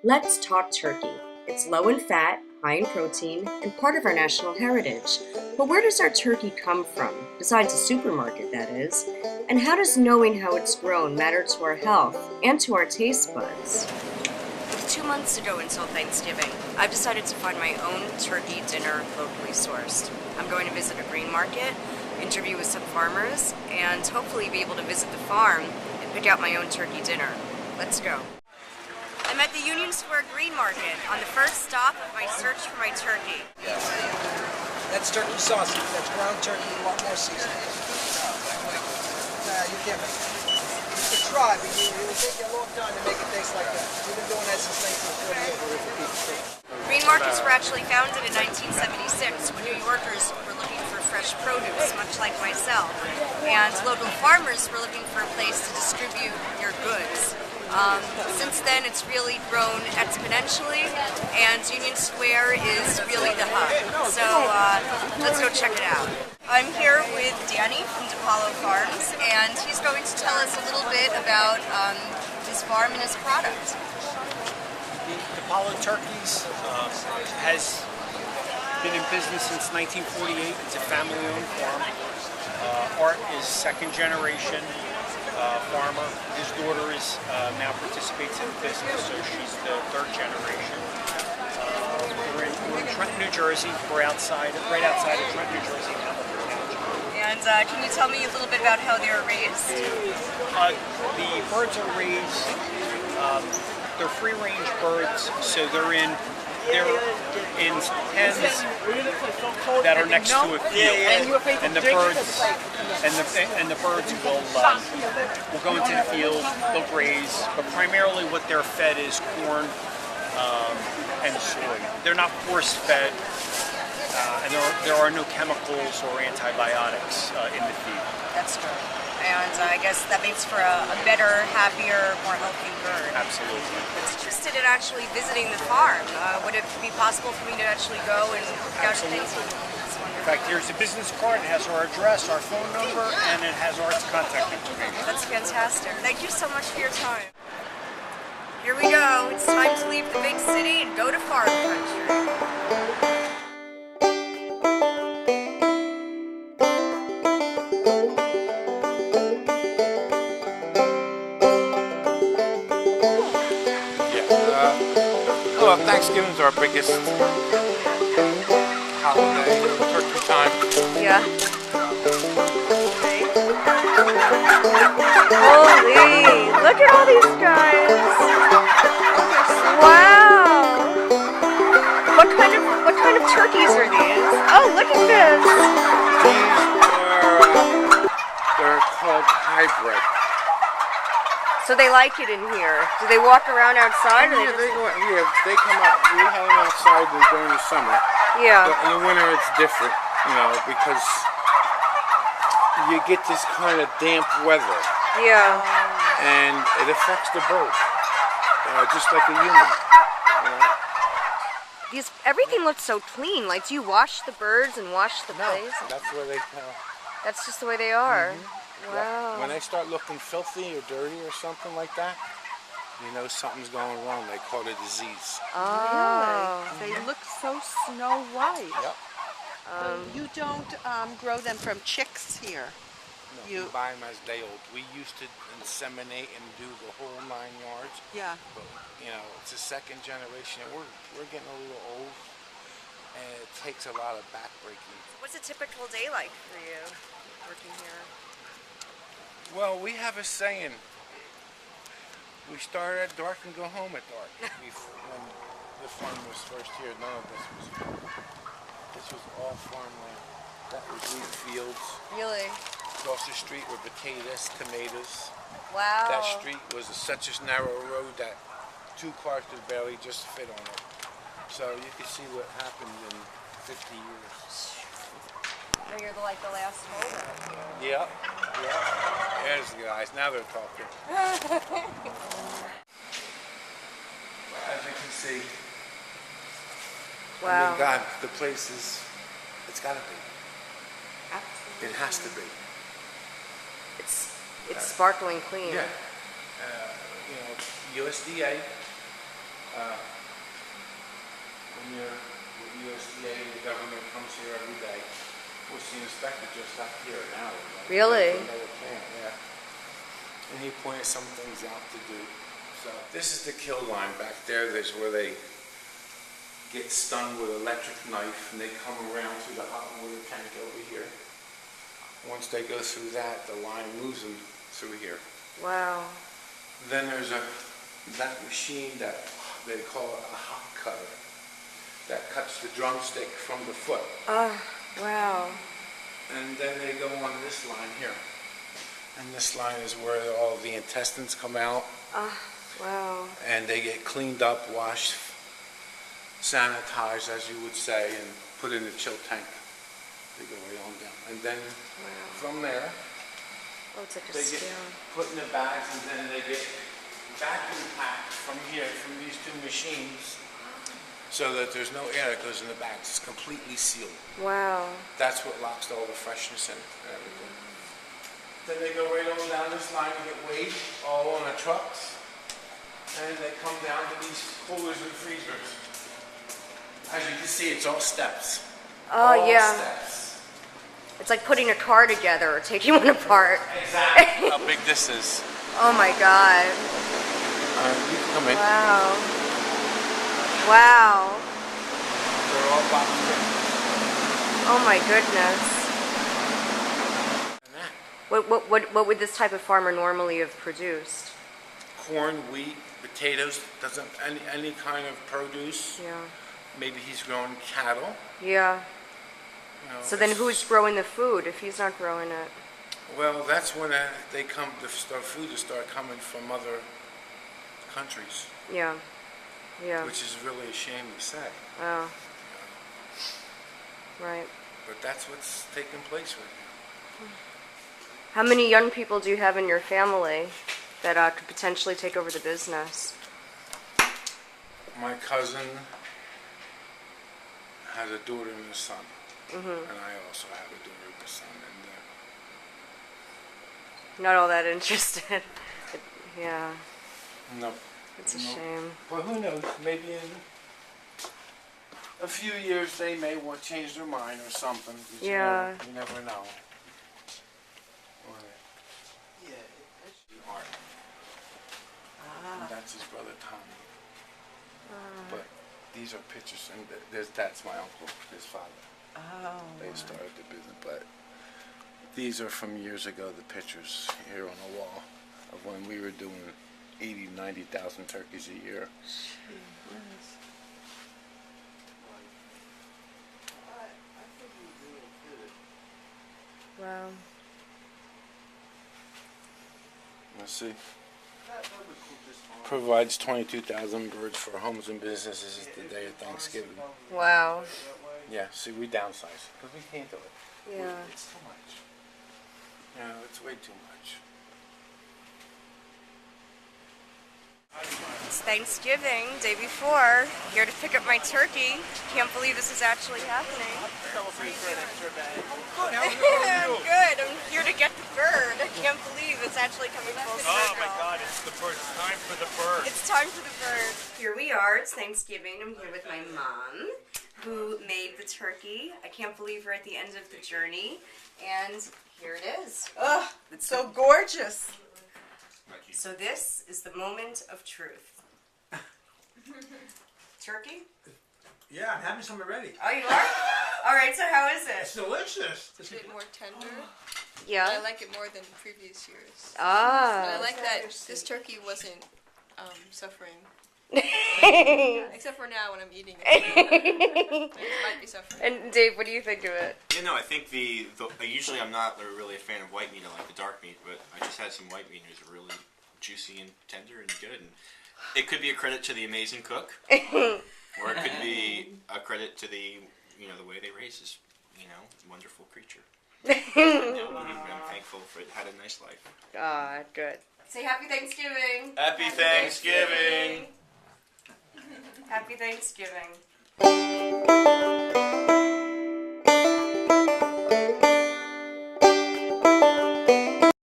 Let's talk turkey. It's low in fat, high in protein, and part of our national heritage. But where does our turkey come from, besides a supermarket, that is? And how does knowing how it's grown matter to our health and to our taste buds? With 2 months to go until Thanksgiving, I've decided to find my own turkey dinner locally sourced. I'm going to visit a green market, interview with some farmers, and hopefully be able to visit the farm and pick out my own turkey dinner. Let's go. I'm at the Union Square Green Market on the first stop of my search for my turkey. Yes. That's turkey sausage. That's ground turkey. A lot more seasoning. Nah, you can't make it. You can try, but it will take you a long time to make it taste like that. We've been doing that since 1948. Green markets were actually founded in 1976 when New Yorkers were looking for fresh produce, much like myself, and local farmers were looking for a place to distribute their goods. Since then, it's really grown exponentially, and Union Square is really the hub. So let's go check it out. I'm here with Danny from Paola Farms, and he's going to tell us a little bit about his farm and his product. The Paola Turkeys has been in business since 1948. It's a family-owned farm. Art is second generation farmer. His daughter is now participates in the business, so she's the third generation. We're in Trenton, New Jersey. We're right outside of Trenton, New Jersey. And can you tell me a little bit about how they are raised? The birds are raised. They're free-range birds, so they're in pens that are next to a field, and the birds will go into the field. They'll graze, but primarily what they're fed is corn and soy. They're not force-fed, and there are no chemicals or antibiotics in the feed. That's true. And I guess that makes for a better, happier, more healthy bird. Absolutely. I'm interested in actually visiting the farm. Would it be possible for me to actually go and pick out things? In fact, here's the business card. It has our address, our phone number, and it has our contact information. That's fantastic. Thank you so much for your time. Here we go. It's time to leave the big city and go to farm country. Well, Thanksgiving's our biggest holiday, turkey time. Yeah. Holy! Look at all these guys! Wow! What kind of turkeys are these? Oh, look at this! They're called hybrid. So they like it in here. Do they walk around outside? Or they come out. We have them outside during the summer. Yeah. But in the winter, it's different, because you get this kind of damp weather. Yeah. And it affects the bird, just like a human. Everything looks so clean. Like, do you wash the birds and wash the place? That's where they. That's just the way they are. Mm-hmm. Wow. When they start looking filthy or dirty or something like that, you know something's going wrong. They call it a disease. Oh. Really? They look so snow white. Yep. You don't grow them from chicks here. No, you buy them as day old. We used to inseminate and do the whole 9 yards. Yeah. But it's a second generation. We're getting a little old, and it takes a lot of backbreaking. What's a typical day like for you working here? Well, we have a saying. We start at dark and go home at dark. When the farm was first here, none of this was all farmland. That was wheat fields. Really? Across the street were potatoes, tomatoes. Wow. That street was such a narrow road that 2 cars could barely just fit on it. So you can see what happened in 50 years. Now you're like the last holder. Yep. There's the guys. Now they're talking. As you can see. Wow. I mean, God, the place it's got to be. Absolutely. It has to be. It's sparkling clean. Yeah. USDA When you're with USDA, the government comes here every day. What's the inspector just up here now? Really? Yeah. And he pointed some things out to do. So this is the kill line back there. There's where they get stung with an electric knife, and they come around through the hot water tank over here. Once they go through that, the line moves them through here. Wow. Then there's that machine that they call it a hot cutter that cuts the drumstick from the foot. Oh, wow. And then they go on this line here. And this line is where all the intestines come out. Wow. And they get cleaned up, washed, sanitized, as you would say, and put in the chill tank. They go right on down. And then from there, Oh, it's like a they get scale. put in the bags, and then they get vacuum packed from here, from these two machines, so that there's no air that goes in the bags. It's completely sealed. Wow. That's what locks all the freshness in and everything. Then they go right on down this line and get weighed all on the trucks, and they come down to these coolers and freezers. As you can see, it's all steps. Oh, All yeah. steps. It's like putting a car together or taking one apart. Exactly. How big this is. Oh my God. You can come in. Wow. Wow. They're all box fixed. Oh my goodness. What would this type of farmer normally have produced? Corn, wheat, potatoes, doesn't any kind of produce. Yeah. Maybe he's growing cattle. Yeah. You know, So then who's growing the food if he's not growing it? Well, that's when they come. The food to start coming from other countries, Yeah. Yeah. which is really a shame to say. Oh. Right. But that's what's taking place right now. How many young people do you have in your family that could potentially take over the business? My cousin has a daughter and a son, and I also have a daughter and a son. And Not all that interested. Yeah. no, It's a no. shame. Well, who knows? Maybe in a few years they may want to change their mind or something. Yeah. You never know. Art. And that's his brother Tommy. But these are pictures, and that's my uncle, his father. Oh. They started the business, but these are from years ago, the pictures here on the wall of when we were doing 80, 90,000 turkeys a year. Wow. Let's see. Provides 22,000 birds for homes and businesses the day of Thanksgiving. Wow. Yeah, see, we downsize because we can't do it. Yeah. It's too much. Yeah, it's way too much. It's Thanksgiving, day before. Here to pick up my turkey. Can't believe this is actually happening. I'm good. I'm here to get the bird. I can't believe it's actually coming full circle. Oh my God, it's the bird. It's time for the bird. It's time for the bird. Here we are. It's Thanksgiving. I'm here with my mom, who made the turkey. I can't believe we're at the end of the journey. And here it is. Ugh, it's so gorgeous. So this is the moment of truth. Turkey? Yeah, I'm having some already. Oh, you are? All right, so how is It's it? delicious. It's a bit more tender. Yeah. I like it more than previous years. And Ah. I like that this turkey wasn't suffering. Except for now when I'm eating it. It might be suffering. And Dave, what do you think of it? You know, I think usually I'm not really a fan of white meat. I like the dark meat, but I just had some white meat and it was really juicy and tender and good. And it could be a credit to the amazing cook, or it could be a credit to the way they raise this wonderful creature. I'm thankful for it. Had a nice life. Ah, good. Say Happy Thanksgiving. Happy Thanksgiving. Happy Thanksgiving.